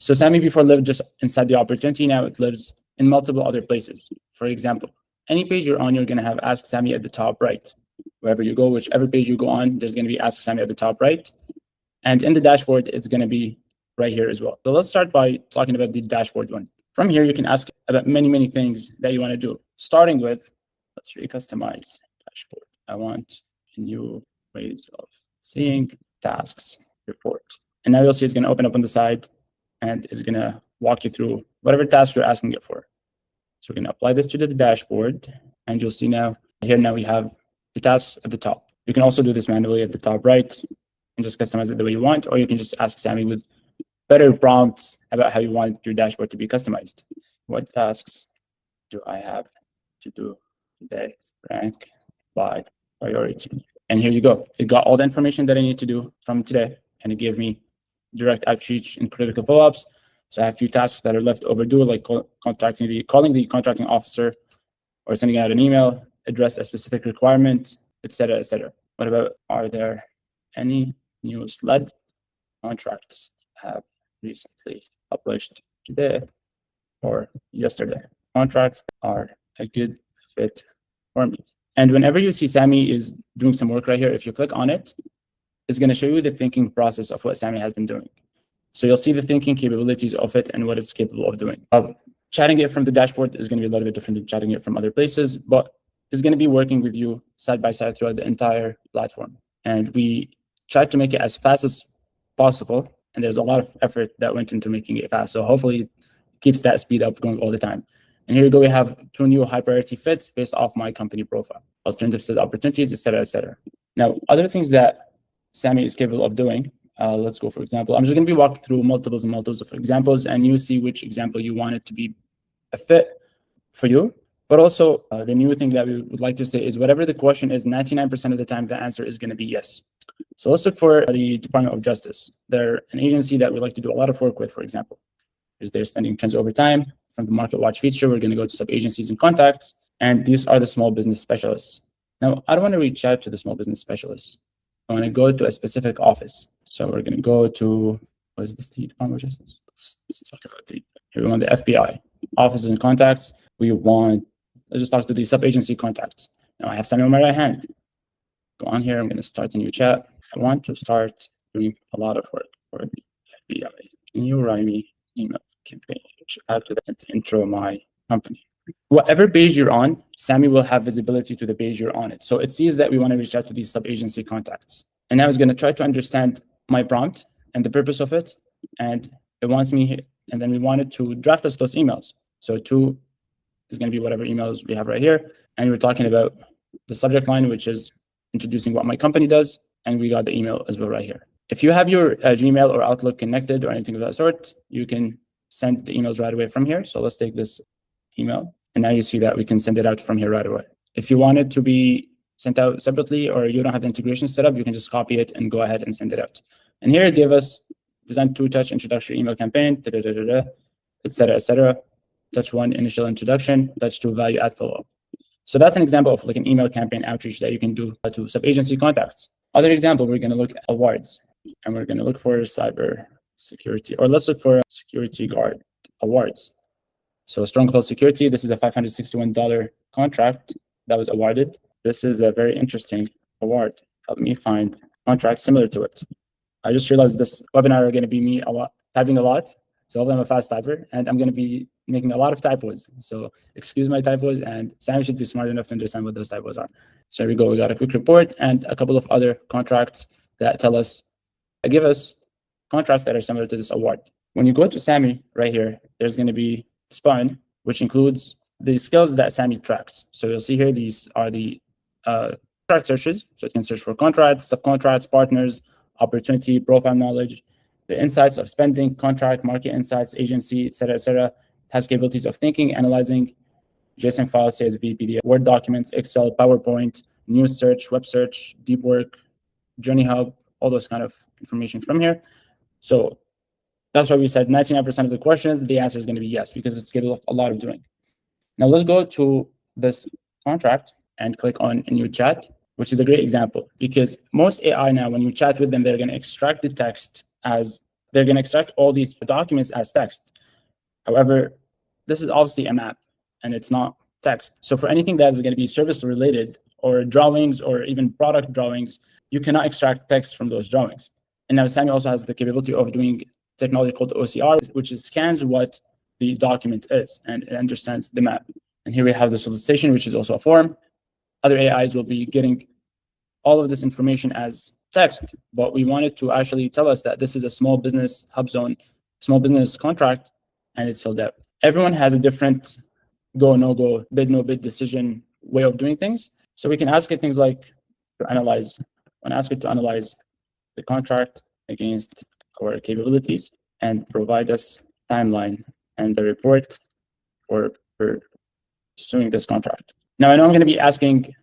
So Sammy before lived just inside the opportunity. Now it lives in multiple other places. For example, any page you're on, you're going to have Ask Sammy at the top right. Wherever you go, whichever page you go on, there's going to be Ask Sammy at the top right. And in the dashboard, it's going to be right here as well. So let's start by talking about the dashboard one. From here, you can ask about many things that you want to do, starting with, let's recustomize dashboard. I want new ways of seeing tasks report. And now you'll see it's going to open up on the side and it's going to walk you through whatever task you're asking it for. So we're going to apply this to the dashboard, and you'll see now, here now we have the tasks at the top. You can also do this manually at the top right and just customize it the way you want, or you can just ask Sammy with better prompts about how you want your dashboard to be customized. What tasks do I have to do today? Rank by priority. And here you go. It got all the information that I need to do from today, and it gave me direct outreach and critical follow-ups. So I have a few tasks that are left overdue, like calling the contracting officer or sending out an email, address a specific requirement, etc., etc. What about, are there any new SLED contracts have recently published today or yesterday? Contracts are a good fit for me. And whenever you see Sammy is doing some work right here, if you click on it, it's going to show you the thinking process of what Sammy has been doing. So you'll see the thinking capabilities of it and what it's capable of doing. Chatting it from the dashboard is going to be a little bit different than chatting it from other places, but it's going to be working with you side by side throughout the entire platform. And we tried to make it as fast as possible. And there's a lot of effort that went into making it fast. So hopefully it keeps that speed up going all the time. And here you go, we have 2 new high priority fits based off my company profile, alternatives to the opportunities, etc., etc. Now, other things that Sammy is capable of doing, let's go, for example, I'm just going to be walking through multiples of examples, and you see which example you want it to be a fit for you. But also, the new thing that we would like to say is whatever the question is, 99% of the time, the answer is going to be yes. So let's look for the Department of Justice. They're an agency that we like to do a lot of work with, for example, is they're spending trends over time. From the Market Watch feature, we're going to go to sub-agencies and contacts, and these are the small business specialists. Now, I don't want to reach out to the small business specialists. I want to go to a specific office. So we're going to go to, what is this, the Department of Justice? Let's talk about here we want the FBI, offices and contacts. We want, let's just talk to the sub-agency contacts. Now I have Sammy on my right hand. Go on here, I'm going to start a new chat. I want to start doing a lot of work for the FBI. Can you write me email campaign to add to that to intro my company? Whatever page you're on, Sammy will have visibility to the page you're on it. So it sees that we want to reach out to these sub-agency contacts. And now it's going to try to understand my prompt and the purpose of it. And it wants me, and then we wanted to draft us those emails. So 2 is going to be whatever emails we have right here. And we're talking about the subject line, which is introducing what my company does. And we got the email as well right here. If you have your Gmail or Outlook connected or anything of that sort, you can send the emails right away from here. So let's take this email. And now you see that we can send it out from here right away. If you want it to be sent out separately or you don't have the integration set up, you can just copy it and go ahead and send it out. And here it gave us design 2 touch introductory email campaign, etc., etc. Touch 1 initial introduction, touch 2 value add follow-up. So that's an example of like an email campaign outreach that you can do to sub-agency contacts. Other example, we're going to look at awards, and we're going to look for cyber security, or let's look for security guard awards. So Strong Cloud Security, this is a $561 contract that was awarded. This is a very interesting award. Help me find contracts similar to it. I just realized this webinar are going to be me typing a lot. So I'm a fast typer, and I'm going to be making a lot of typos. So excuse my typos, and Sammy should be smart enough to understand what those typos are. So here we go. We got a quick report and a couple of other contracts that give us contracts that are similar to this award. When you go to Sammy right here, there's going to be Spun, which includes the skills that Sammy tracks. So you'll see here, these are the contract searches. So it can search for contracts, subcontracts, partners, opportunity, profile knowledge, the insights of spending, contract, market insights, agency, etc., etc. It has capabilities of thinking, analyzing, JSON files, CSV, PDF, Word documents, Excel, PowerPoint, news search, web search, deep work, Journey Hub, all those kind of information from here. So that's why we said 99% of the questions, the answer is going to be yes, because it's capable of a lot of doing. Now let's go to this contract and click on a new chat, which is a great example, because most AI now, when you chat with them, they're going to extract the text as they're going to extract all these documents as text. However, this is obviously a map and it's not text. So for anything that is going to be service related or drawings or even product drawings, you cannot extract text from those drawings. And now Sammy also has the capability of doing technology called OCR, which scans what the document is and it understands the map. And here we have the solicitation, which is also a form. Other AIs will be getting all of this information as text, but we wanted to actually tell us that this is a small business hub zone, small business contract, and it's filled out. Everyone has a different go, no go, bid, no bid decision way of doing things. So we can ask it things like to analyze, and ask it to analyze the contract against our capabilities and provide us timeline and the report for pursuing this contract. Now, I know I'm going to be asking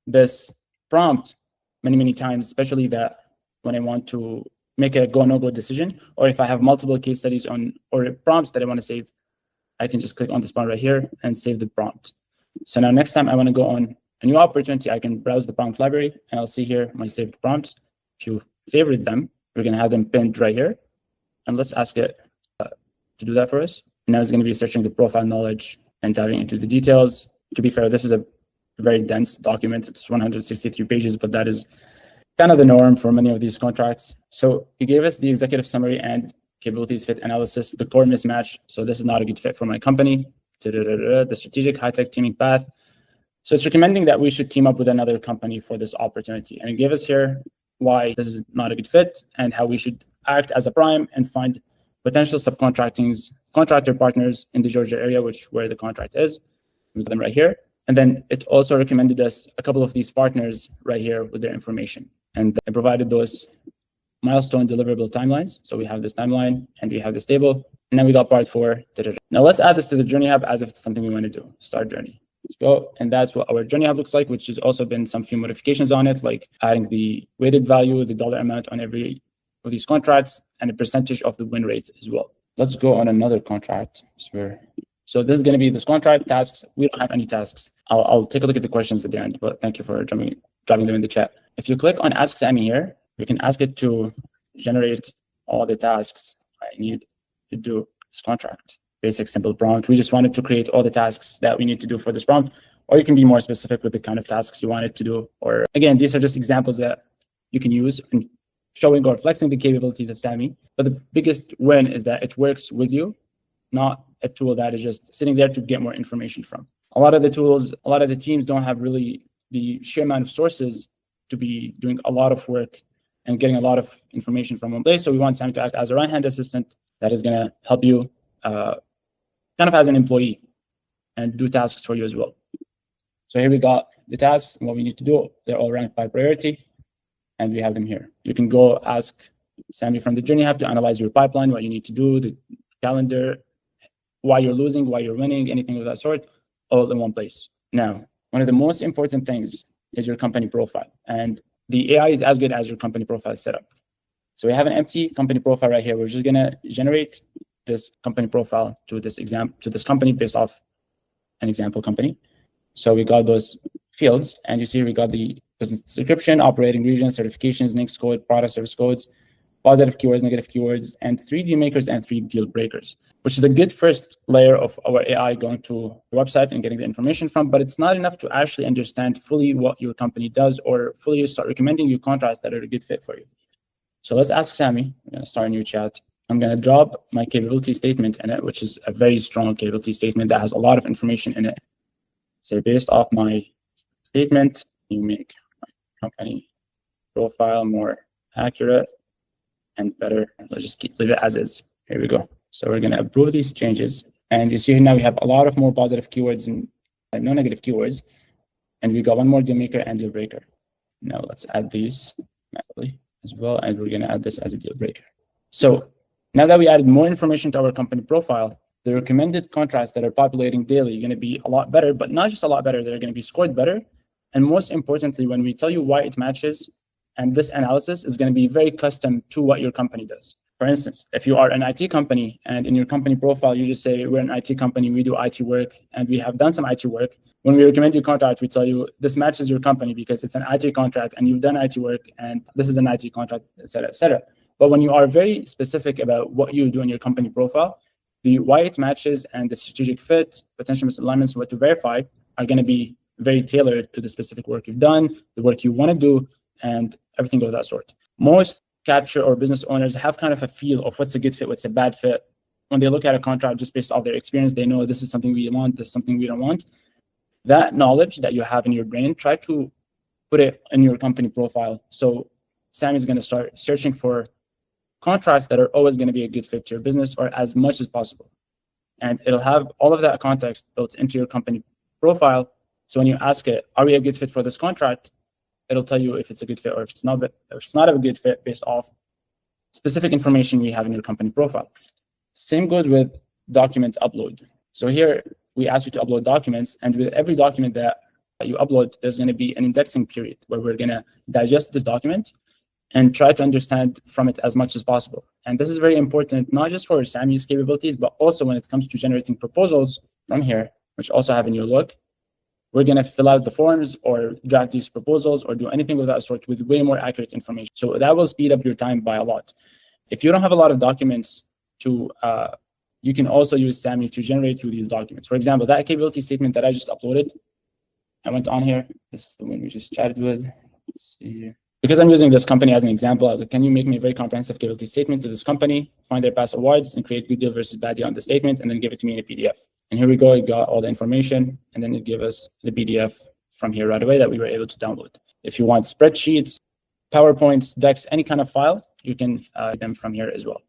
this prompt many times, especially that when I want to make a go, no go decision, or if I have multiple case studies on or prompts that I want to save, I can just click on this button right here and save the prompt. So now next time I want to go on a new opportunity, I can browse the prompt library and I'll see here my saved prompts. If you favorite them, we're going to have them pinned right here. And let's ask it to do that for us. Now it's going to be searching the profile knowledge and diving into the details. To be fair, this is a very dense document. It's 163 pages, but that is kind of the norm for many of these contracts. So it gave us the executive summary and capabilities fit analysis, the core mismatch. So this is not a good fit for my company. The strategic high-tech teaming path. So it's recommending that we should team up with another company for this opportunity. And it gave us here why this is not a good fit and how we should act as a prime and find potential contractor partners in the Georgia area, where the contract is. We got them right here. And then it also recommended us a couple of these partners right here with their information. And I provided those milestone deliverable timelines. So we have this timeline and we have this table. And then we got part 4. Now let's add this to the Journey Hub as if it's something we want to do. Start journey. Let's go. And that's what our Journey Hub looks like, which has also been some few modifications on it, like adding the weighted value, the dollar amount on every of these contracts, and a percentage of the win rate as well. Let's go on another contract. So this is going to be this contract tasks. We don't have any tasks. I'll take a look at the questions at the end, but thank you for dropping them in the chat. If you click on Ask Sammy here, you can ask it to generate all the tasks I need to do this contract. Basic, simple prompt. We just wanted to create all the tasks that we need to do for this prompt, or you can be more specific with the kind of tasks you want it to do. Or again, these are just examples that you can use in showing or flexing the capabilities of Sammy. But the biggest win is that it works with you, not a tool that is just sitting there to get more information from. A lot of the tools, a lot of the teams don't have really the sheer amount of sources to be doing a lot of work and getting a lot of information from one place. So we want Sammy to act as a right-hand assistant that is going to help you kind of as an employee and do tasks for you as well. So here we got the tasks and what we need to do. They're all ranked by priority, and we have them here. You can go ask Sammy from the Journey Hub to analyze your pipeline, what you need to do, the calendar, why you're losing, why you're winning, anything of that sort, all in one place. Now, one of the most important things is your company profile. And the AI is as good as your company profile setup. So we have an empty company profile right here. We're just going to generate this company profile to this company based off an example company. So we got those fields, and you see we got the business description, operating region, certifications, NICS code, product service codes, positive keywords, negative keywords, and 3 deal makers and 3 deal breakers, which is a good first layer of our AI going to the website and getting the information from, but it's not enough to actually understand fully what your company does or fully start recommending you contracts that are a good fit for you. So let's ask Sammy. I'm going to start a new chat. I'm going to drop my capability statement in it, which is a very strong capability statement that has a lot of information in it. Say, based off my statement, you make my company profile more accurate and better. Let's just leave it as is. Here we go. So we're going to approve these changes. And you see now we have a lot of more positive keywords and no negative keywords. And we got one more deal maker and deal breaker. Now let's add these manually as well. And we're going to add this as a deal breaker. So now that we added more information to our company profile, the recommended contracts that are populating daily are going to be a lot better, but not just a lot better, they're going to be scored better. And most importantly, when we tell you why it matches, and this analysis is going to be very custom to what your company does. For instance, if you are an IT company and in your company profile, you just say, we're an IT company, we do IT work, and we have done some IT work. When we recommend your contract, we tell you this matches your company because it's an IT contract and you've done IT work and this is an IT contract, et cetera, et cetera. But when you are very specific about what you do in your company profile, the why it matches and the strategic fit, potential misalignments, what to verify are going to be very tailored to the specific work you've done, the work you want to do, and everything of that sort. Most capture or business owners have kind of a feel of what's a good fit, what's a bad fit. When they look at a contract just based off their experience, they know this is something we want, this is something we don't want. That knowledge that you have in your brain, try to put it in your company profile. So Sammy's going to start searching for contracts that are always going to be a good fit to your business, or as much as possible. And it'll have all of that context built into your company profile. So when you ask it, are we a good fit for this contract? It'll tell you if it's a good fit or if it's not a good fit based off specific information we have in your company profile. Same goes with document upload. So here we ask you to upload documents, and with every document that you upload, there's going to be an indexing period where we're going to digest this document and try to understand from it as much as possible. And this is very important, not just for Sammy's capabilities, but also when it comes to generating proposals from here, which also have a new look. We're going to fill out the forms or draft these proposals or do anything of that sort with way more accurate information. So that will speed up your time by a lot. If you don't have a lot of documents you can also use Sammy to generate through these documents. For example, that capability statement that I just uploaded, I went on here. This is the one we just chatted with. Let's see here. Because I'm using this company as an example, I was like, can you make me a very comprehensive capability statement to this company, find their past awards, and create good deal versus bad deal on the statement, and then give it to me in a PDF. And here we go, it got all the information, and then it gave us the PDF from here right away that we were able to download. If you want spreadsheets, PowerPoints, decks, any kind of file, you can get them from here as well.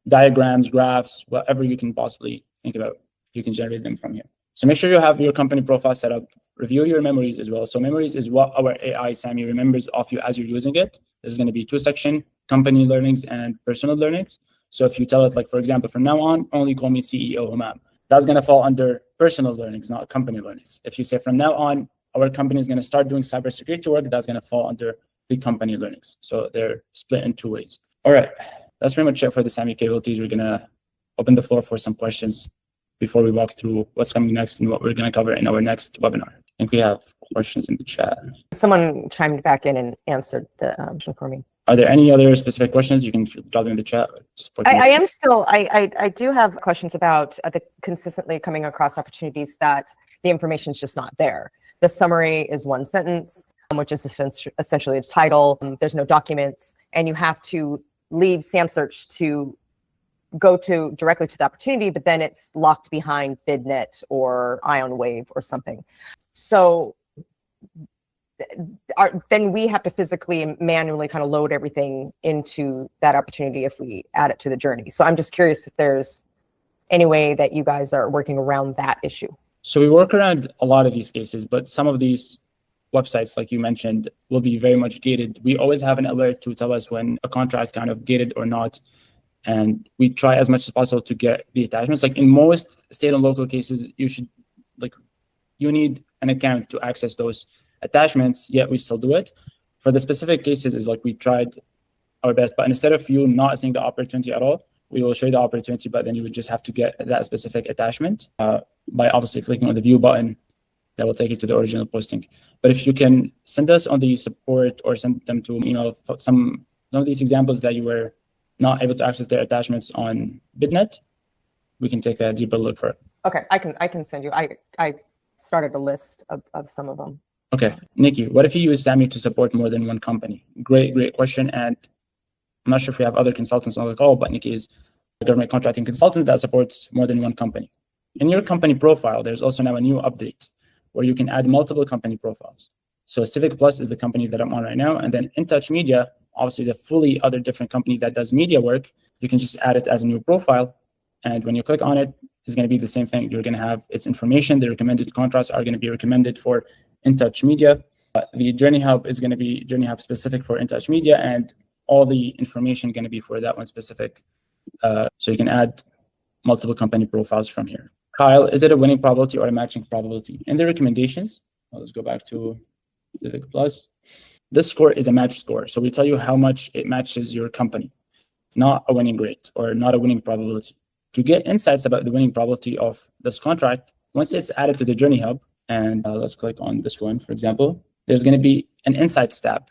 Diagrams, graphs, whatever you can possibly think about, you can generate them from here. So make sure you have your company profile set up. Review your memories as well. So memories is what our AI Sammy remembers of you as you're using it. There's going to be 2 sections, company learnings and personal learnings. So if you tell it, like, for example, from now on, only call me CEO Humam, that's going to fall under personal learnings, not company learnings. If you say from now on, our company is going to start doing cybersecurity work, that's going to fall under the company learnings. So they're split in 2 ways. All right. That's pretty much it for the Sammy capabilities. We're going to open the floor for some questions before we walk through what's coming next and what we're going to cover in our next webinar. I think we have questions in the chat. Someone chimed back in and answered the question for me. Are there any other specific questions? You can drop them in the chat. I do have questions about the consistently coming across opportunities that the information is just not there. The summary is 1 sentence, which is essentially the title. There's no documents, and you have to leave Samsearch to go directly to the opportunity, but then it's locked behind BidNet or IonWave or something. So then we have to physically and manually kind of load everything into that opportunity if we add it to the journey. So I'm just curious if there's any way that you guys are working around that issue. So we work around a lot of these cases, but some of these websites, like you mentioned, will be very much gated. We always have an alert to tell us when a contract kind of gated or not. And we try as much as possible to get the attachments. Like in most state and local cases, you need an account to access those attachments, yet we still do it. For the specific cases, is like we tried our best, but instead of you not seeing the opportunity at all, we will show you the opportunity, but then you would just have to get that specific attachment by obviously clicking on the view button. That will take you to the original posting. But if you can send us on the support or send them to email some of these examples that you were not able to access their attachments on BidNet, we can take a deeper look for it. Okay, I can send you. I started a list of some of them. Okay, Nikki, what if you use Sammy to support more than one company? Great question. And I'm not sure if we have other consultants on the call, but Nikki is a government contracting consultant that supports more than one company. In your company profile, there's also now a new update where you can add multiple company profiles. So Civic Plus is the company that I'm on right now. And then InTouch Media, obviously the fully other different company that does media work, you can just add it as a new profile. And when you click on it, it's going to be the same thing. You're going to have its information. The recommended contracts are going to be recommended for InTouch Media. The Journey Hub is going to be Journey Hub specific for InTouch Media, and all the information going to be for that one specific. So you can add multiple company profiles from here. Kyle, is it a winning probability or a matching probability? In the recommendations, let's go back to Civic Plus. This score is a match score. So we tell you how much it matches your company, not a winning rate or not a winning probability. To get insights about the winning probability of this contract, once it's added to the Journey Hub, and let's click on this one, for example, there's going to be an Insights tab.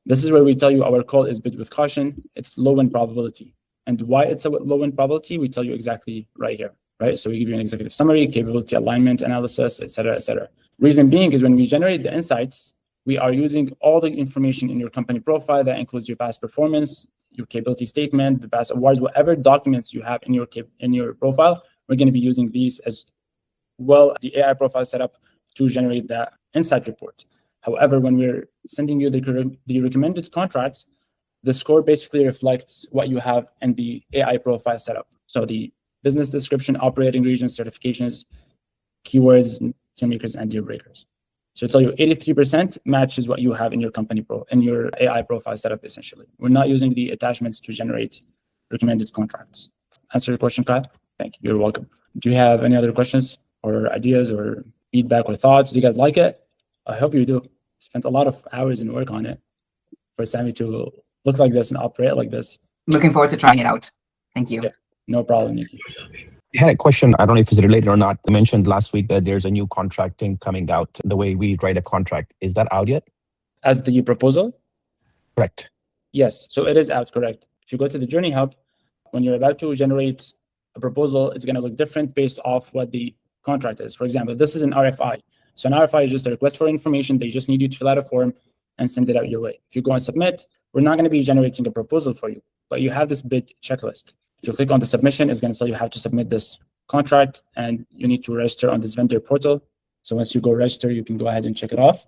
This is where we tell you our call is bid with caution. It's low in probability. And why it's a low in probability, we tell you exactly right here, right? So we give you an executive summary, capability alignment analysis, et cetera, et cetera. Reason being is when we generate the insights, we are using all the information in your company profile that includes your past performance, your capability statement, the past awards, whatever documents you have in your profile. We're going to be using these as well, the AI profile setup to generate that insight report. However, when we're sending you the recommended contracts, the score basically reflects what you have in the AI profile setup. So the business description, operating regions, certifications, keywords, deal makers, and deal breakers. So tell you 83% matches what you have in your company in your AI profile setup, essentially. We're not using the attachments to generate recommended contracts. Answer your question, Kyle? Thank you. You're welcome. Do you have any other questions or ideas or feedback or thoughts? Do you guys like it? I hope you do. Spent a lot of hours in work on it for Sammy to look like this and operate like this. Looking forward to trying it out. Thank you. Yeah, no problem, Nikki. I had a question. I don't know if it's related or not. I mentioned last week that there's a new contracting coming out, the way we write a contract. Is that out yet? As the proposal? Correct. Yes, so it is out, correct. If you go to the Journey Hub, when you're about to generate a proposal, it's going to look different based off what the contract is. For example, this is an RFI. So an RFI is just a request for information. They just need you to fill out a form and send it out your way. If you go and submit, we're not going to be generating a proposal for you, but you have this bid checklist. If you click on the submission, it's going to tell you how to submit this contract, and you need to register on this vendor portal. So once you go register, you can go ahead and check it off.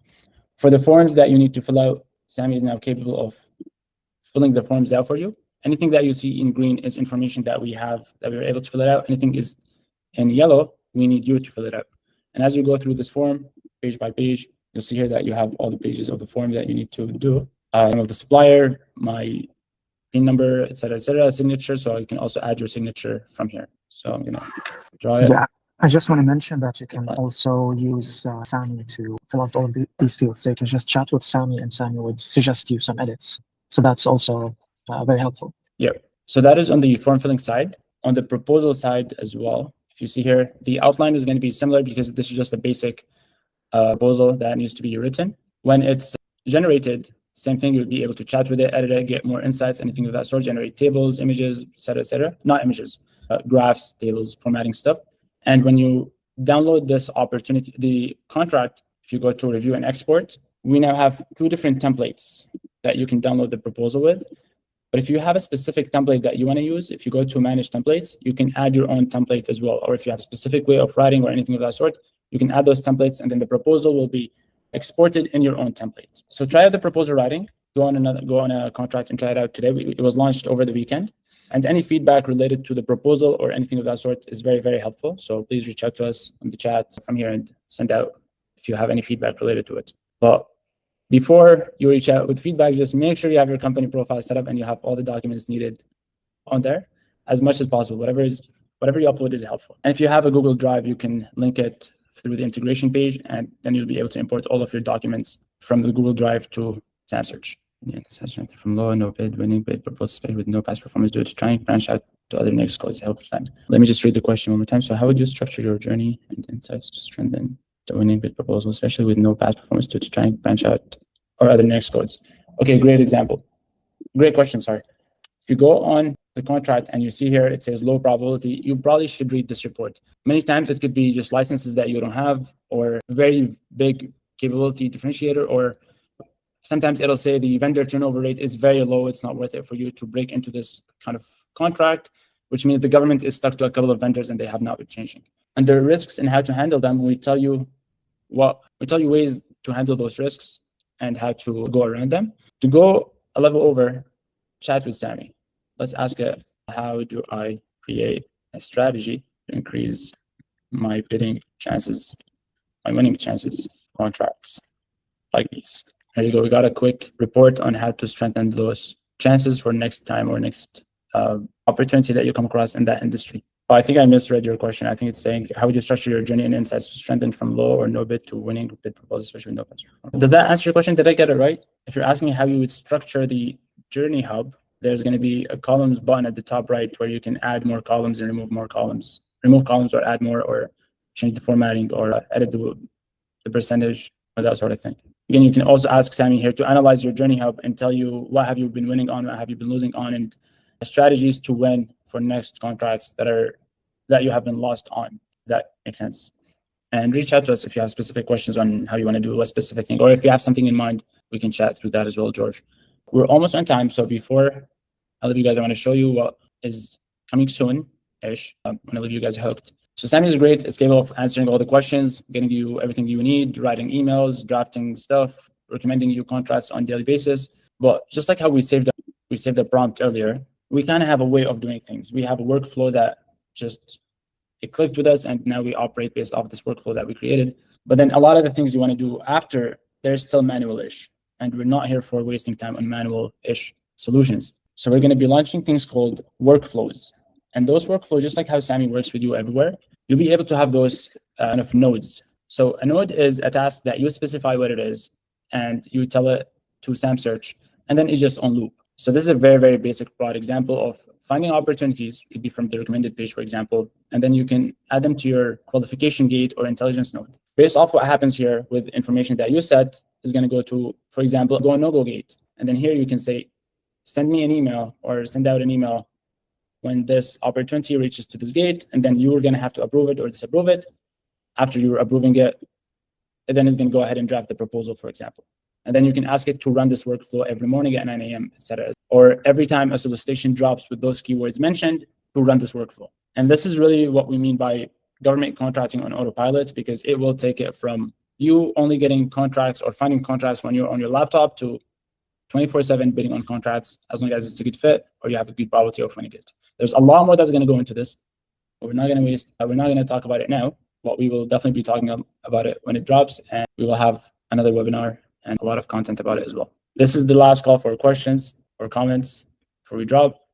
For the forms that you need to fill out, Sammy is now capable of filling the forms out for you. Anything that you see in green is information that we have, that we were able to fill it out. Anything is in yellow, we need you to fill it out. And as you go through this form, page by page, you'll see here that you have all the pages of the form that you need to do. Name of the supplier, my PIN number, et cetera, signature. So you can also add your signature from here. So I'm gonna draw it. Yeah, I just want to mention that you can also use Sammy to fill out all these fields. So you can just chat with Sammy, and Sammy would suggest you some edits. So that's also very helpful. Yeah. So that is on the form filling side. On the proposal side as well, if you see here, the outline is going to be similar because this is just a basic proposal that needs to be written. When it's generated, same thing, you'll be able to chat with it, edit it, get more insights, anything of that sort, generate tables, images, et cetera, not images, graphs, tables, formatting stuff. And when you download this opportunity, the contract, if you go to review and export, we now have two different templates that you can download the proposal with. But if you have a specific template that you want to use, if you go to manage templates, you can add your own template as well. Or if you have a specific way of writing or anything of that sort, you can add those templates, and then the proposal will be exported in your own template. So try out the proposal writing, go on a contract and try it out today. It was launched over the weekend. And any feedback related to the proposal or anything of that sort is very, very helpful. So please reach out to us on the chat from here and send out if you have any feedback related to it. But before you reach out with feedback, just make sure you have your company profile set up and you have all the documents needed on there as much as possible. Whatever you upload is helpful. And if you have a Google Drive, you can link it through the integration page, and then you'll be able to import all of your documents from the Google Drive to Samsearch. Yeah, from low, no bid, winning bid, proposal space with no past performance due to trying to branch out to other next codes helps them. Let me just read the question one more time. So how would you structure your journey and insights to strengthen the winning bid proposal, especially with no past performance due to trying to branch out or other next codes? Okay, great example. Great question, sorry. If you go on the contract and you see here, it says low probability, you probably should read this report. Many times it could be just licenses that you don't have or very big capability differentiator, or sometimes it'll say the vendor turnover rate is very low. It's not worth it for you to break into this kind of contract, which means the government is stuck to a couple of vendors and they have not been changing. Under risks and how to handle them, we tell you ways to handle those risks and how to go around them. To go a level over, chat with Sammy. Let's ask it, how do I create a strategy to increase my winning chances contracts like these? Here you go. We got a quick report on how to strengthen those chances for next time or next opportunity that you come across in that industry. Oh, I think I misread your question. I think it's saying, how would you structure your journey and insights to strengthen from low or no bid to winning bid proposals, especially with no past performance? Does that answer your question? Did I get it right? If you're asking how you would structure the Journey Hub, there's going to be a columns button at the top right where you can add more columns and remove more columns. Remove columns or add more, or change the formatting, or edit the percentage, or that sort of thing. Again, you can also ask Sammy here to analyze your journey hub and tell you what have you been winning on, what have you been losing on, and strategies to win for next contracts that you have been lost on. That makes sense. And reach out to us if you have specific questions on how you want to do a specific thing, or if you have something in mind, we can chat through that as well, George. We're almost on time, so before I leave you guys, I want to show you what is coming soon-ish. I want to leave you guys hooked. So Sammy is great. It's capable of answering all the questions, getting you everything you need, writing emails, drafting stuff, recommending you contracts on a daily basis. But just like how we saved the prompt earlier, we kind of have a way of doing things. We have a workflow that just it clicked with us, and now we operate based off this workflow that we created. But then a lot of the things you want to do after, they're still manual-ish, and we're not here for wasting time on manual-ish solutions. So we're going to be launching things called workflows. And those workflows, just like how Sammy works with you everywhere, you'll be able to have those kind of nodes. So a node is a task that you specify what it is, and you tell it to Samsearch, and then it's just on loop. So this is a very, very basic broad example of finding opportunities. It could be from the recommended page, for example, and then you can add them to your qualification gate or intelligence node. Based off what happens here with information that you set is going to go to, for example, go no-go gate. And then here you can say, send me an email or send out an email when this opportunity reaches to this gate, and then you're going to have to approve it or disapprove it. After you're approving it, and then it's going to go ahead and draft the proposal, for example. And then you can ask it to run this workflow every morning at 9 a.m., etc. Or every time a solicitation drops with those keywords mentioned, to run this workflow. And this is really what we mean by government contracting on autopilot, because it will take it from you only getting contracts or finding contracts when you're on your laptop to 24/7 bidding on contracts, as long as it's a good fit or you have a good probability of winning it. There's a lot more that's going to go into this, but we're not going to talk about it now, but we will definitely be talking about it when it drops, and we will have another webinar and a lot of content about it as well. This is the last call for questions or comments before we drop.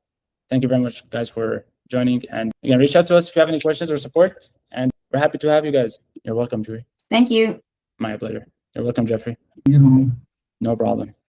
Thank you very much, guys, for joining. And again, reach out to us if you have any questions or support, and we're happy to have you guys. You're welcome, Julie. Thank you. My pleasure. You're welcome, Jeffrey. You. No problem.